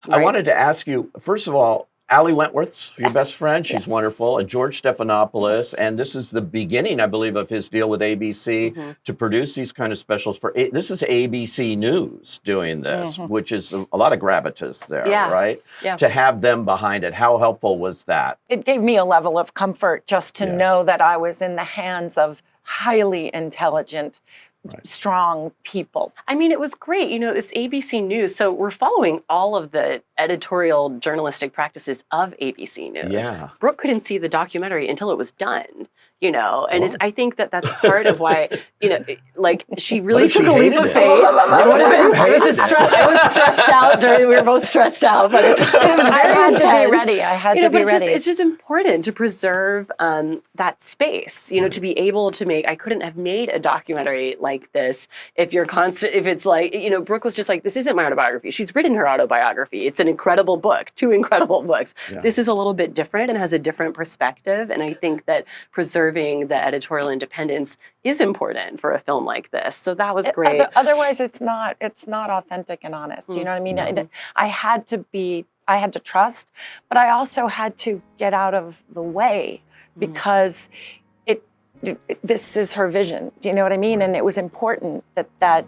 I wanted to ask you, first of all, Ali Wentworth's your best friend. She's yes. wonderful. And George Stephanopoulos. Yes. And this is the beginning, I believe, of his deal with ABC to produce these kind of specials for, this is ABC News doing this, which is a lot of gravitas there, right? Yeah. To have them behind it. How helpful was that? It gave me a level of comfort just to know that I was in the hands of highly intelligent, strong people. I mean, it was great. You know, it's ABC News. So we're following all of the editorial journalistic practices of ABC News. Yeah. Brooke couldn't see the documentary until it was done, you know, and it's, I think that that's part of why, you know, like she really took a leap of faith. I was stressed out we were both stressed out, but it was very intense. To be ready. I had to be ready. It's just important to preserve that space, you know, to be able to make, I couldn't have made a documentary like this if it's like, you know, Brooke was just like, this isn't my autobiography. She's written her autobiography. It's an incredible book, 2 incredible books. Yeah. This is a little bit different and has a different perspective. And I think that preserving the editorial independence is important for a film like this. So that was great. Otherwise, it's not authentic and honest. You know what I mean? I had to trust, but I also had to get out of the way because this is her vision. Do you know what I mean? And it was important that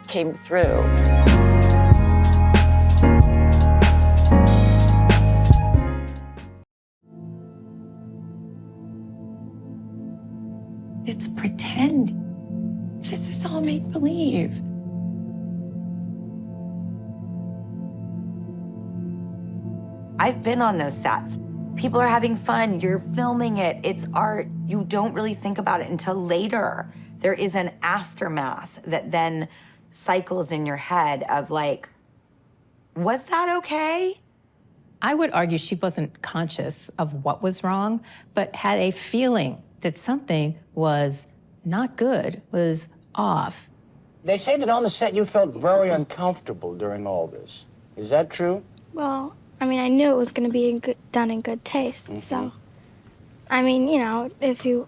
came through. It's pretend. This is all make-believe. I've been on those sets. People are having fun, you're filming it, it's art. You don't really think about it until later. There is an aftermath that then cycles in your head of like, was that okay? I would argue she wasn't conscious of what was wrong, but had a feeling that something was not good, was off. They say that on the set you felt very uncomfortable during all this. Is that true? Well, I mean, I knew it was going to be done in good taste, so... I mean, you know, if you,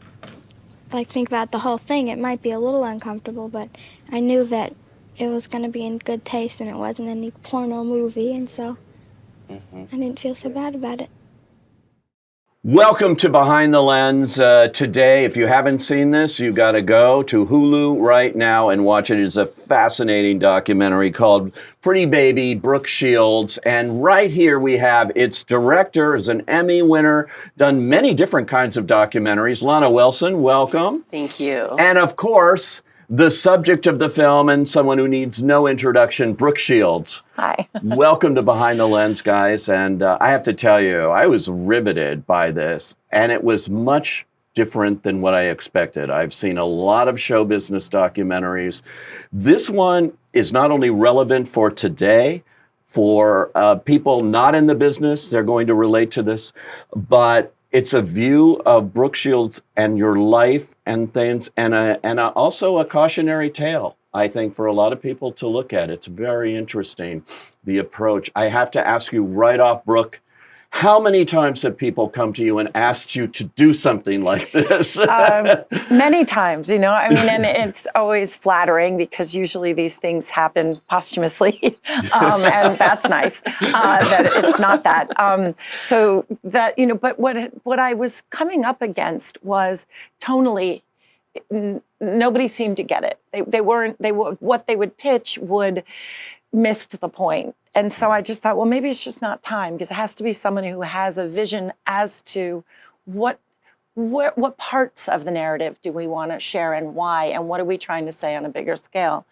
like, think about the whole thing, it might be a little uncomfortable, but I knew that it was going to be in good taste and it wasn't any porno movie, and so I didn't feel so bad about it. Welcome to Behind the Lens. Today, if you haven't seen this, you got to go to Hulu right now and watch it. It's a fascinating documentary called Pretty Baby, Brooke Shields. And right here we have its director, is an Emmy winner, done many different kinds of documentaries. Lana Wilson, welcome. Thank you. And of course, the subject of the film and someone who needs no introduction, Brooke Shields. Hi. Welcome to Behind the Lens, guys. And I have to tell you, I was riveted by this, and it was much different than what I expected. I've seen a lot of show business documentaries. This one is not only relevant for today, for people not in the business, they're going to relate to this, but it's a view of Brooke Shields and your life and things, and also a cautionary tale, I think, for a lot of people to look at. It's very interesting, the approach. I have to ask you right off, Brooke, how many times have people come to you and asked you to do something like this? Many times, you know. I mean, and it's always flattering because usually these things happen posthumously, and that's nice that it's not that. So that, you know, but what I was coming up against was tonally, nobody seemed to get it. What they would pitch would missed the point. And so I just thought, well, maybe it's just not time, because it has to be someone who has a vision as to what parts of the narrative do we want to share and why, and what are we trying to say on a bigger scale.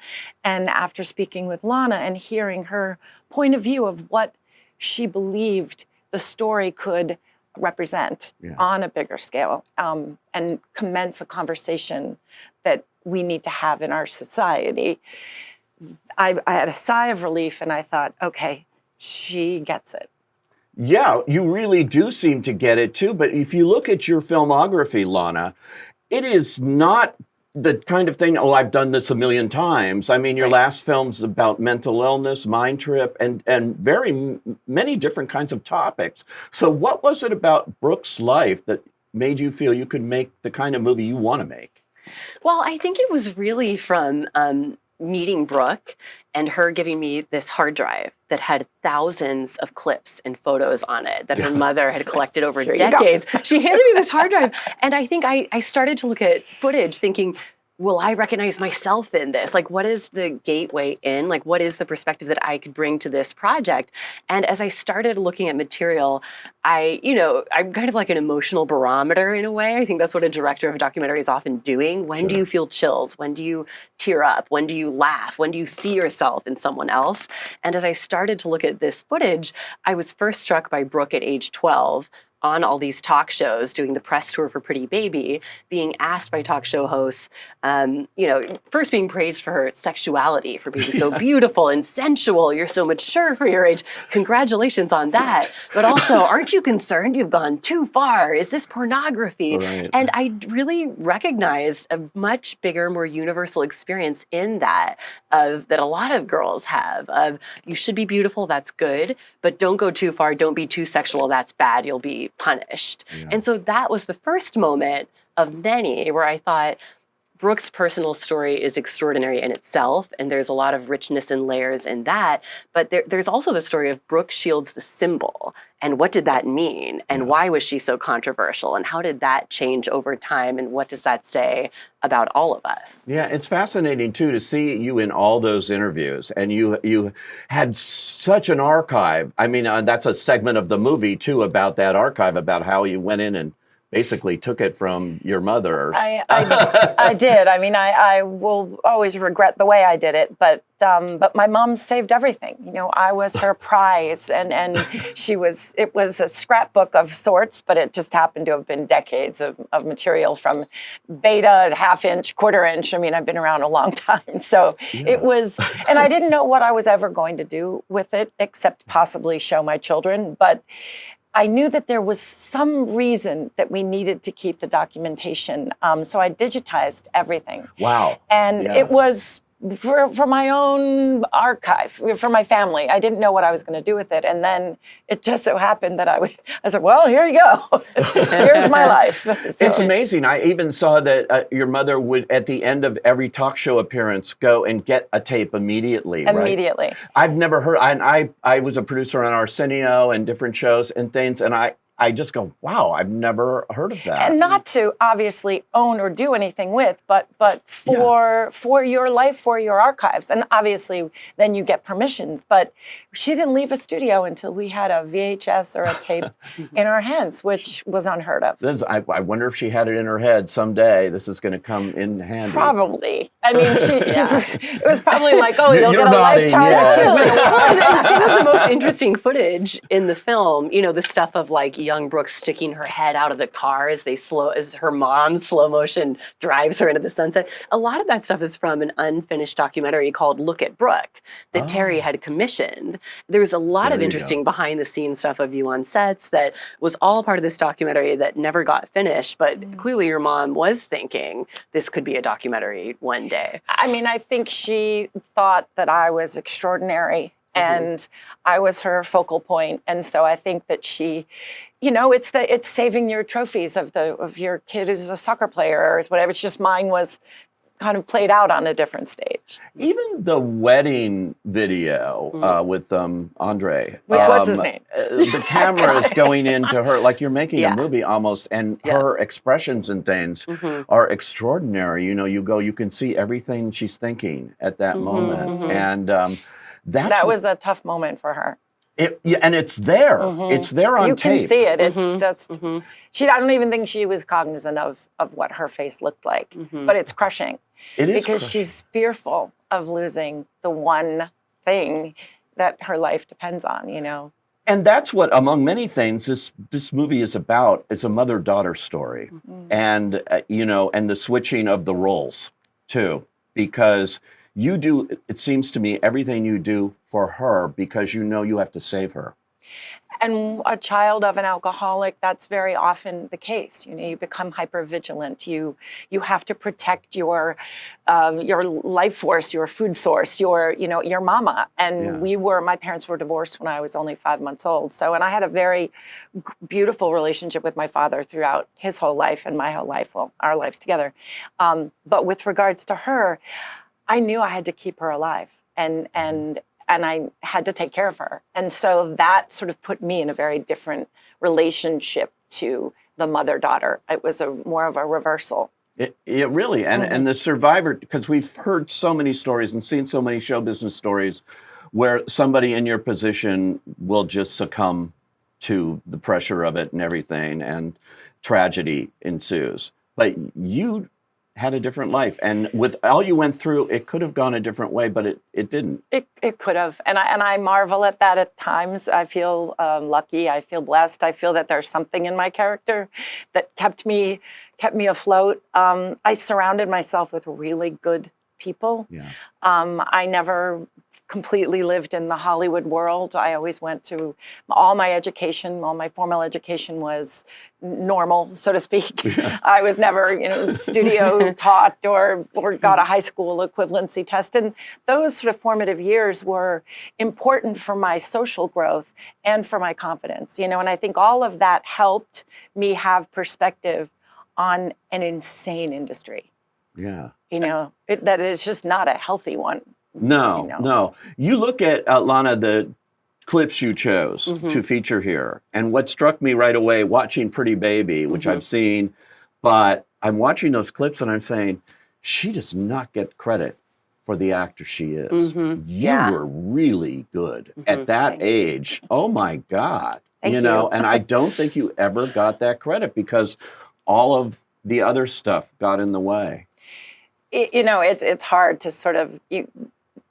And after speaking with Lana and hearing her point of view of what she believed the story could represent on a bigger scale, and commence a conversation that we need to have in our society, I had a sigh of relief, and I thought, okay, she gets it. Yeah, you really do seem to get it too. But if you look at your filmography, Lana, it is not the kind of thing, oh, I've done this a million times. I mean, your last film's about mental illness, Mind Trip, and very many different kinds of topics. So what was it about Brooke's life that made you feel you could make the kind of movie you want to make? Well, I think it was really from meeting Brooke and her giving me this hard drive that had thousands of clips and photos on it that her mother had collected over decades. She handed me this hard drive. And I think I started to look at footage thinking, will I recognize myself in this? Like, what is the gateway in? Like, what is the perspective that I could bring to this project? And as I started looking at material, I'm kind of like an emotional barometer in a way. I think that's what a director of a documentary is often doing. When do you feel chills? When do you tear up? When do you laugh? When do you see yourself in someone else? And as I started to look at this footage, I was first struck by Brooke at age 12, on all these talk shows, doing the press tour for Pretty Baby, being asked by talk show hosts, first being praised for her sexuality, for being so beautiful and sensual. You're so mature for your age. Congratulations on that. But also, aren't you concerned you've gone too far? Is this pornography? Right. And I really recognized a much bigger, more universal experience in that a lot of girls have of you should be beautiful, that's good, but don't go too far, don't be too sexual, that's bad, you'll be punished. Yeah. And so that was the first moment of many where I thought Brooke's personal story is extraordinary in itself, and there's a lot of richness and layers in that. But there's also the story of Brooke Shields, the symbol, and what did that mean, and why was she so controversial, and how did that change over time, and what does that say about all of us? Yeah, it's fascinating too to see you in all those interviews, and you had such an archive. I mean, that's a segment of the movie too about that archive, about how you went in and basically took it from your mother. I did. I mean, I will always regret the way I did it, but my mom saved everything. You know, I was her prize, and it was a scrapbook of sorts, but it just happened to have been decades of material from beta, half-inch, quarter-inch. I mean, I've been around a long time. So it was, and I didn't know what I was ever going to do with it, except possibly show my children, but I knew that there was some reason that we needed to keep the documentation. So I digitized everything. Wow. And it was for my own archive, for my family. I didn't know what I was going to do with it. And then it just so happened that I said, well, here you go. Here's my life. So, it's amazing. I even saw that your mother would, at the end of every talk show appearance, go and get a tape immediately. Immediately. Right? I've never heard, I was a producer on Arsenio and different shows and things, and I just go, wow, I've never heard of that. And not to obviously own or do anything with, but for your life, for your archives. And obviously then you get permissions. But she didn't leave a studio until we had a VHS or a tape in our hands, which was unheard of. I wonder if she had it in her head someday. This is going to come in handy. Probably. I mean, it was probably like, oh, you'll get a lifetime. And some of the most interesting footage in the film, you know, the stuff of like young Brooke sticking her head out of the car as her mom slow motion drives her into the sunset. A lot of that stuff is from an unfinished documentary called Look at Brooke that Terry had commissioned. There's a lot of interesting behind the scenes stuff of you on sets that was all part of this documentary that never got finished, but clearly your mom was thinking this could be a documentary one day. I mean, I think she thought that I was extraordinary. And I was her focal point, and so I think that she, you know, it's saving your trophies of your kid who's a soccer player or whatever. It's just mine was kind of played out on a different stage. Even the wedding video with Andre. What's his name? The camera is going into her, like you're making a movie almost, and her expressions and things are extraordinary. You know, you can see everything she's thinking at that moment. And that was a tough moment for her. And it's there. It's there on tape. You can see it. It's just, I don't even think she was cognizant of what her face looked like. But it's crushing. It is because she's fearful of losing the one thing that her life depends on, you know. And that's what, among many things, this movie is about. It's a mother-daughter story. And, and the switching of the roles, too. Because you do, it seems to me, everything you do for her because you know you have to save her. And a child of an alcoholic, that's very often the case. You know, you become hypervigilant. You have to protect your life force, your food source, your mama. And my parents were divorced when I was only 5 months old. So, and I had a very beautiful relationship with my father throughout his whole life and my whole life, well, our lives together. But with regards to her, I knew I had to keep her alive, and I had to take care of her. And so that sort of put me in a very different relationship to the mother-daughter. It was more of a reversal. It really, and the survivor, because we've heard so many stories and seen so many show business stories where somebody in your position will just succumb to the pressure of it and everything, and tragedy ensues. But you had a different life, and with all you went through, it could have gone a different way, but it didn't. It could have, and I marvel at that at times. I feel lucky. I feel blessed. I feel that there's something in my character that kept me afloat. I surrounded myself with really good people. Yeah. I never completely lived in the Hollywood world. I always went to all my formal education was normal, so to speak. Yeah. I was never, studio taught or got a high school equivalency test. And those sort of formative years were important for my social growth and for my confidence, and I think all of that helped me have perspective on an insane industry. Yeah. That is just not a healthy one. No. You look at, Lana, the clips you chose to feature here. And what struck me right away, watching Pretty Baby, which I've seen, but I'm watching those clips and I'm saying, she does not get credit for the actor she is. You were really good at that age. Oh my God. Thank you. And I don't think you ever got that credit because all of the other stuff got in the way. It's hard to sort of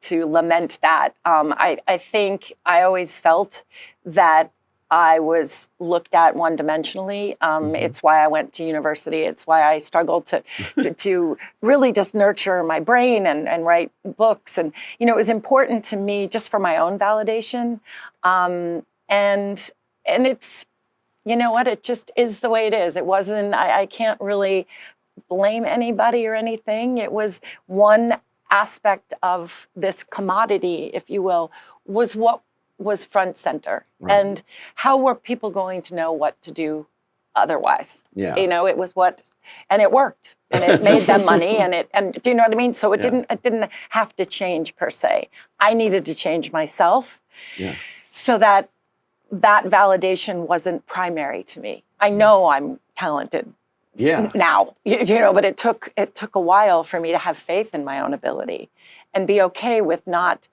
to lament that. I think I always felt that I was looked at one-dimensionally. It's why I went to university. It's why I struggled to really just nurture my brain and write books. And, it was important to me just for my own validation. And it's, it just is the way it is. It wasn't, I can't really blame anybody or anything. It was one aspect of this commodity, if you will, was what was front center. Right. And how were people going to know what to do otherwise? Yeah. It was and it worked, and it made them money, and do you know what I mean? So it didn't have to change per se. I needed to change myself so that validation wasn't primary to me. I know I'm talented. Now, but it took a while for me to have faith in my own ability and be okay with not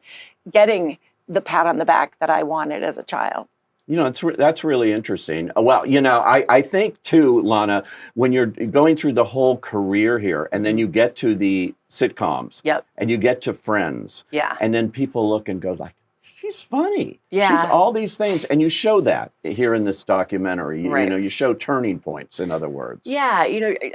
getting the pat on the back that I wanted as a child. That's really interesting. Well, I think too, Lana, when you're going through the whole career here and then you get to the sitcoms and you get to Friends and then people look and go like, she's funny. Yeah. She's all these things. And you show that here in this documentary. Right. You show turning points, in other words. Yeah.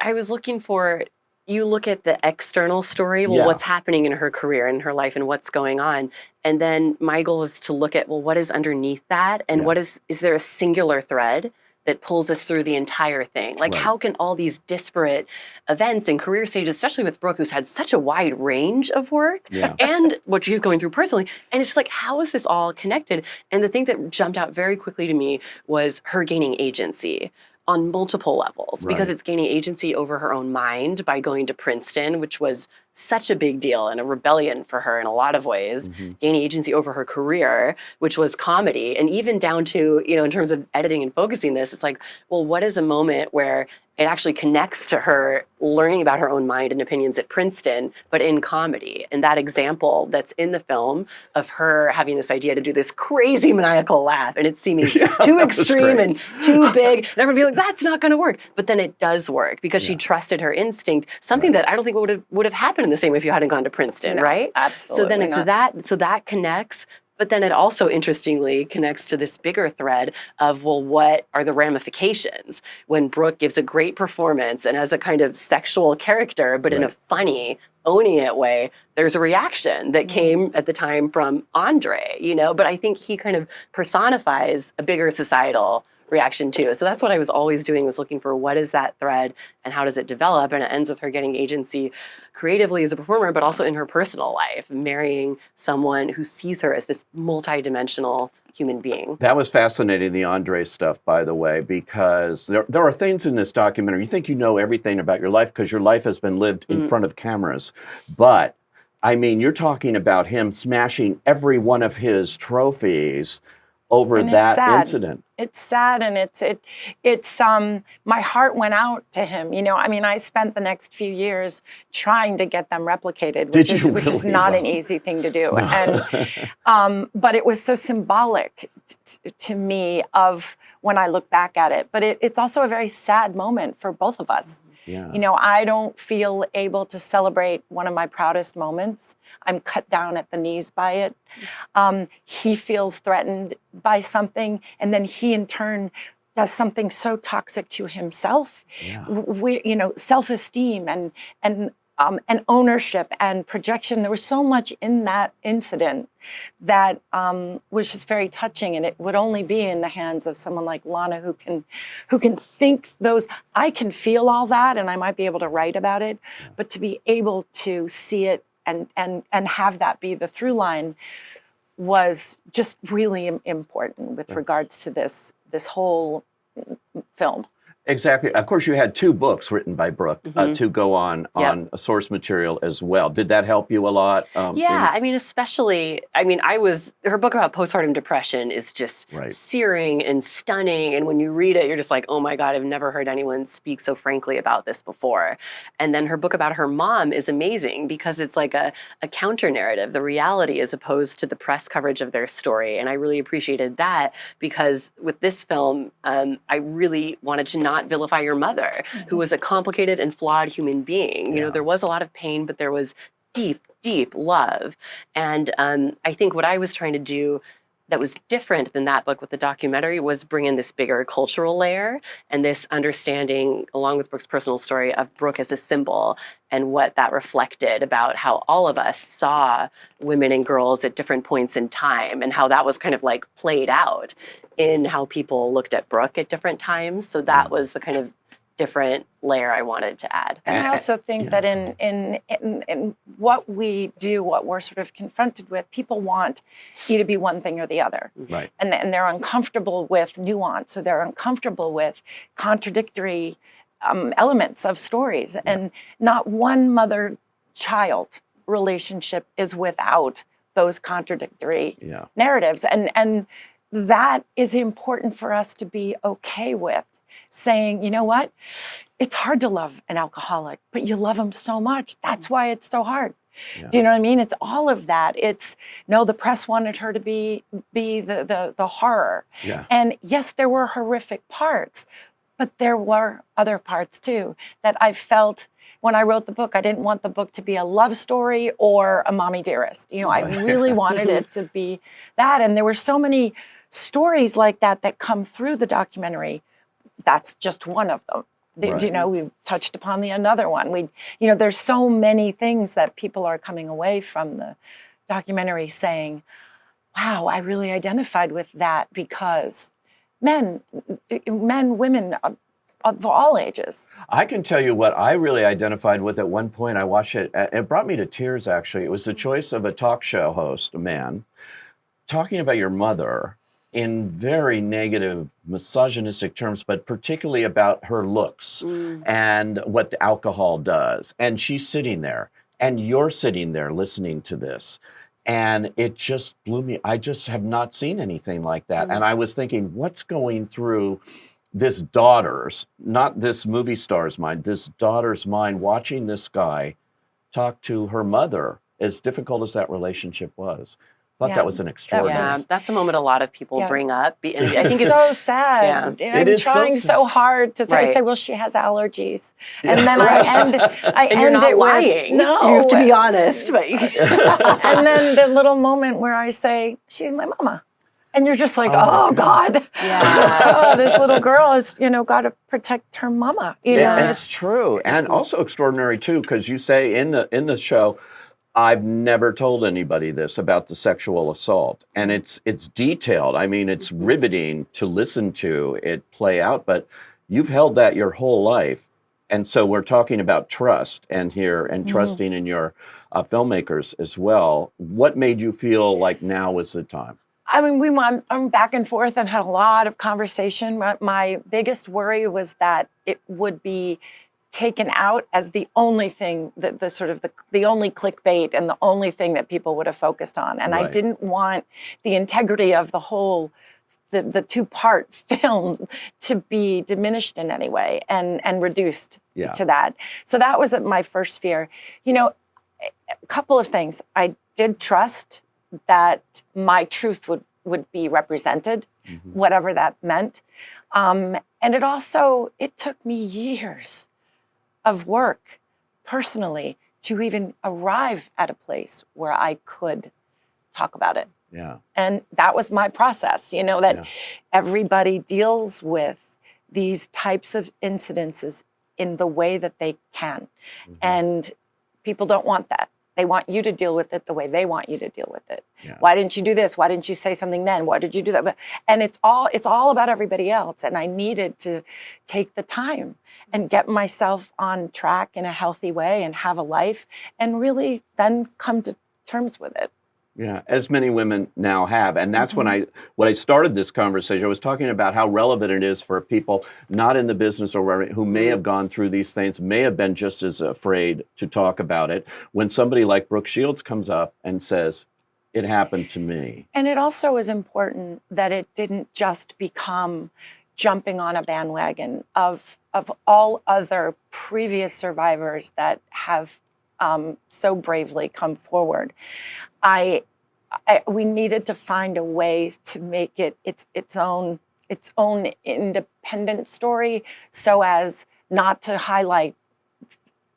I was looking for, you look at the external story, what's happening in her career and her life and what's going on. And then my goal is to look at, what is underneath that? And what is there a singular thread that pulls us through the entire thing? Like, how can all these disparate events and career stages, especially with Brooke, who's had such a wide range of work and what she's going through personally, and it's just like, how is this all connected? And the thing that jumped out very quickly to me was her gaining agency on multiple levels, because it's gaining agency over her own mind by going to Princeton, which was such a big deal and a rebellion for her in a lot of ways, gaining agency over her career, which was comedy. And even down to, in terms of editing and focusing this, it's like, well, what is a moment where it actually connects to her learning about her own mind and opinions at Princeton, but in comedy? And that example that's in the film of her having this idea to do this crazy maniacal laugh, and it's seeming too extreme and too big, and everyone be like, that's not going to work. But then it does work because she trusted her instinct, something that I don't think would have happened in the same way if you hadn't gone to Princeton, right? Absolutely. So then it's that connects. But then it also, interestingly, connects to this bigger thread of, what are the ramifications when Brooke gives a great performance and as a kind of sexual character, but in a funny, owning it way, there's a reaction that came at the time from Andre, But I think he kind of personifies a bigger societal reaction too. So that's what I was always doing, was looking for what is that thread and how does it develop? And it ends with her getting agency creatively as a performer, but also in her personal life, marrying someone who sees her as this multidimensional human being. That was fascinating, the Andre stuff, by the way, because there are things in this documentary. You think you know everything about your life because your life has been lived in front of cameras. But I mean, you're talking about him smashing every one of his trophies over And it's that sad. incident. It's sad, and it's my heart went out to him. You know, I mean, I spent the next few years trying to get them replicated, Did which you is really? not Wow. an easy thing to do. No. And but it was so symbolic to me of when I look back at it. But it's also a very sad moment for both of us. Yeah. You know, I don't feel able to celebrate one of my proudest moments. I'm cut down at the knees by it. He feels threatened by something, and then he in turn does something so toxic to himself. Yeah. You know, self-esteem and ownership and projection. There was so much in that incident that was just very touching, and it would only be in the hands of someone like Lana who can think those. I can feel all that, and I might be able to write about it, but to be able to see it and have that be the through line was just really important with regards to this whole film. Exactly. Of course, you had 2 books written by Brooke to go on source material as well. Did that help you a lot? Yeah, I mean, especially, I mean, her book about postpartum depression is just searing and stunning. And when you read it, you're just like, oh my God, I've never heard anyone speak so frankly about this before. And then her book about her mom is amazing because it's like a counter narrative, the reality as opposed to the press coverage of their story. And I really appreciated that because with this film, I really wanted to not vilify your mother, who was a complicated and flawed human being. You know, there was a lot of pain, but there was deep, deep love. And I think what I was trying to do that was different than that book with the documentary was bring in this bigger cultural layer and this understanding, along with Brooke's personal story, of Brooke as a symbol and what that reflected about how all of us saw women and girls at different points in time and how that was kind of like played out in how people looked at Brooke at different times. So that was the kind of different layer I wanted to add. And I also think that in what we do, what we're sort of confronted with, people want you to be one thing or the other. Right. And they're uncomfortable with nuance, or they're uncomfortable with contradictory elements of stories. And not one mother-child relationship is without those contradictory narratives. And that is important for us to be okay with. Saying, you know what, it's hard to love an alcoholic, but you love him so much. That's why it's so hard. Do you know what I mean? It's all of that. It's no, the press wanted her to be the horror. Yeah. And yes, there were horrific parts, but there were other parts too that I felt when I wrote the book. I didn't want the book to be a love story or a mommy dearest. You know, I really wanted it to be that. And there were so many stories like that come through the documentary. That's just one of them. You know, we touched upon another one. You know, there's so many things that people are coming away from the documentary saying, wow, I really identified with that because men, women of all ages. I can tell you what I really identified with at one point. I watched it. It brought me to tears, actually. It was the choice of a talk show host, a man, talking about your mother in very negative, misogynistic terms, but particularly about her looks and what the alcohol does. And she's sitting there, and you're sitting there listening to this. And it just blew me. I just have not seen anything like that. And I was thinking, what's going through this daughter's, not this movie star's mind, this daughter's mind, watching this guy talk to her mother, as difficult as that relationship was. I thought that was an extraordinary. Yeah, that's a moment a lot of people bring up. And I think it's so sad. Yeah. I'm trying so hard to say, well, she has allergies. And then I and you're not lying. No. You have to be honest. But and then the little moment where I say, she's my mama. And you're just like, oh God. Yeah. This little girl has, got to protect her mama. You know, it's true. And also extraordinary too, because you say in the show, I've never told anybody this about the sexual assault. And it's detailed. I mean, it's riveting to listen to it play out, but you've held that your whole life. And so we're talking about trust and trusting in your filmmakers as well. What made you feel like now was the time? I mean, I'm back and forth and had a lot of conversation. My biggest worry was that it would be taken out as the only thing that the only clickbait and the only thing that people would have focused on. And I Right. didn't want the integrity of the whole, the two-part film to be diminished in any way and reduced Yeah. to that. So that was my first fear. You know, a couple of things. I did trust that my truth would be represented, whatever that meant. And it took me years of work personally to even arrive at a place where I could talk about it. Yeah. And that was my process, you know, that Yeah. everybody deals with these types of incidences in the way that they can. And people don't want that. They want you to deal with it the way they want you to deal with it. Yeah. Why didn't you do this? Why didn't you say something then? Why did you do that? And it's all about everybody else. And I needed to take the time and get myself on track in a healthy way and have a life and really then come to terms with it. Yeah, as many women now have. And that's when I started this conversation. I was talking about how relevant it is for people not in the business or who may have gone through these things, may have been just as afraid to talk about it. When somebody like Brooke Shields comes up and says, it happened to me. And it also is important that it didn't just become jumping on a bandwagon of all other previous survivors that have so bravely come forward. We needed to find a way to make it its own independent story, so as not to highlight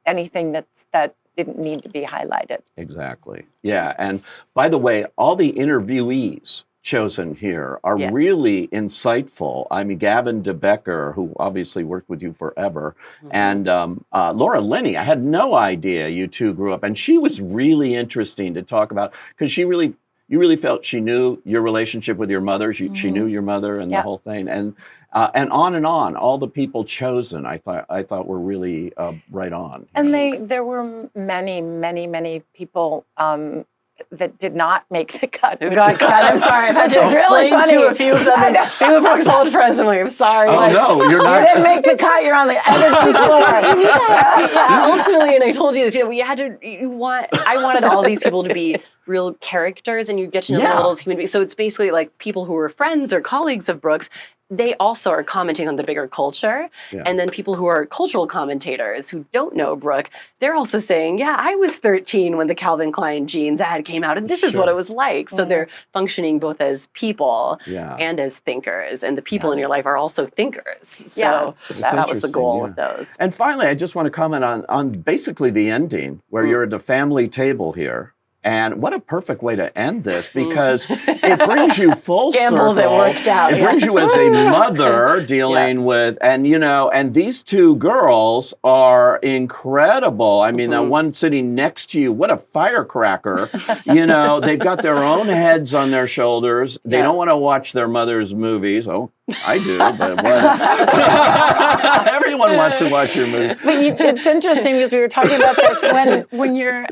anything that didn't need to be highlighted. Exactly. Yeah. And by the way, all the interviewees chosen here are really insightful. I mean, Gavin DeBecker, who obviously worked with you forever, and Laura Linney. I had no idea you two grew up, and she was really interesting to talk about because you really felt she knew your relationship with your mother. She knew your mother and the whole thing, and on. All the people chosen, I thought were really right on. And there were many people that did not make the cut. Oh, God, I'm sorry. I've had to explain to a few of them. And few of Brooke's old friends. I'm like, I'm sorry. Oh, no, you're not. You didn't make the cut. You're on the editing floor. Yeah, ultimately, and I told you this, we had to, I wanted all these people to be real characters and you get to know them a little as human beings. So it's basically like people who were friends or colleagues of Brooke's, they also are commenting on the bigger culture. Yeah. And then people who are cultural commentators who don't know Brooke, they're also saying, yeah, I was 13 when the Calvin Klein jeans ad came out and this is what it was like. So they're functioning both as people and as thinkers. And the people in your life are also thinkers. So that was the goal with those. And finally, I just want to comment on basically the ending where you're at the family table here. And what a perfect way to end this, because it brings you full circle. That worked out. It brings you as a mother dealing with, and and these two girls are incredible. I mean, the one sitting next to you, what a firecracker. They've got their own heads on their shoulders. They don't want to watch their mother's movies. Oh, I do, but what? Everyone wants to watch your movie. But it's interesting because we were talking about this when you're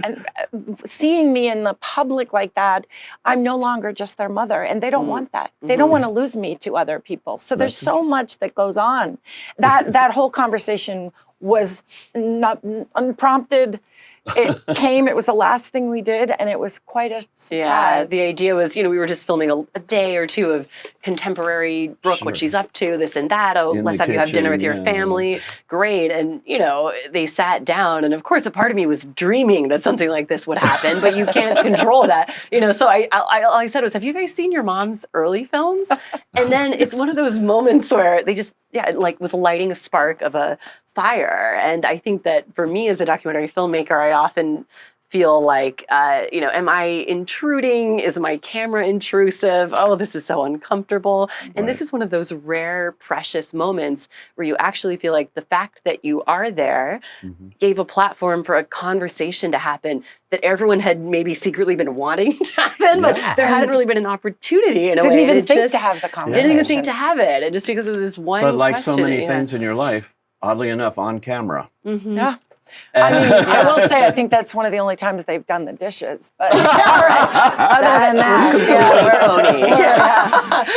seeing me in the public like that, I'm no longer just their mother, and they don't want that. They don't want to lose me to other people. So there's so much that goes on. That whole conversation was not unprompted. It was the last thing we did, and it was quite a surprise. Yeah, the idea was, we were just filming a day or two of contemporary Brooke, what she's up to, this and that. Oh, let's have you have dinner with your family. Great. And, they sat down, and of course, a part of me was dreaming that something like this would happen, but you can't control that. So all I said was, have you guys seen your mom's early films? And then it's one of those moments where they just, was lighting a spark of a fire. And I think that for me as a documentary filmmaker, I often feel like, am I intruding? Is my camera intrusive? Oh, this is so uncomfortable. And this is one of those rare, precious moments where you actually feel like the fact that you are there gave a platform for a conversation to happen that everyone had maybe secretly been wanting to happen, but there hadn't really been an opportunity in a way. Didn't even think to have the conversation. Didn't even think to have it. And just because of this one But like so question, many things in your life, oddly enough, on camera. Yeah. I mean, I will say, I think that's one of the only times they've done the dishes. But other than that,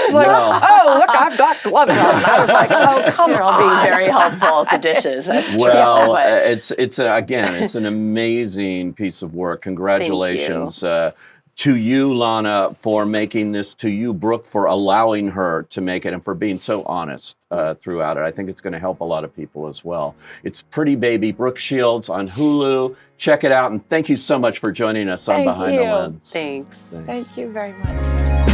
She's like, oh, look, I've got gloves on. I was like, oh, come You're all being very helpful at the dishes. That's true. Well, but- it's an amazing piece of work. Congratulations to you, Lana, for making this, to you, Brooke, for allowing her to make it, and for being so honest throughout it. I think it's going to help a lot of people as well. It's Pretty Baby, Brooke Shields on Hulu. Check it out, and thank you so much for joining us on Thank Behind you. the Lens. Thanks. Thank you very much.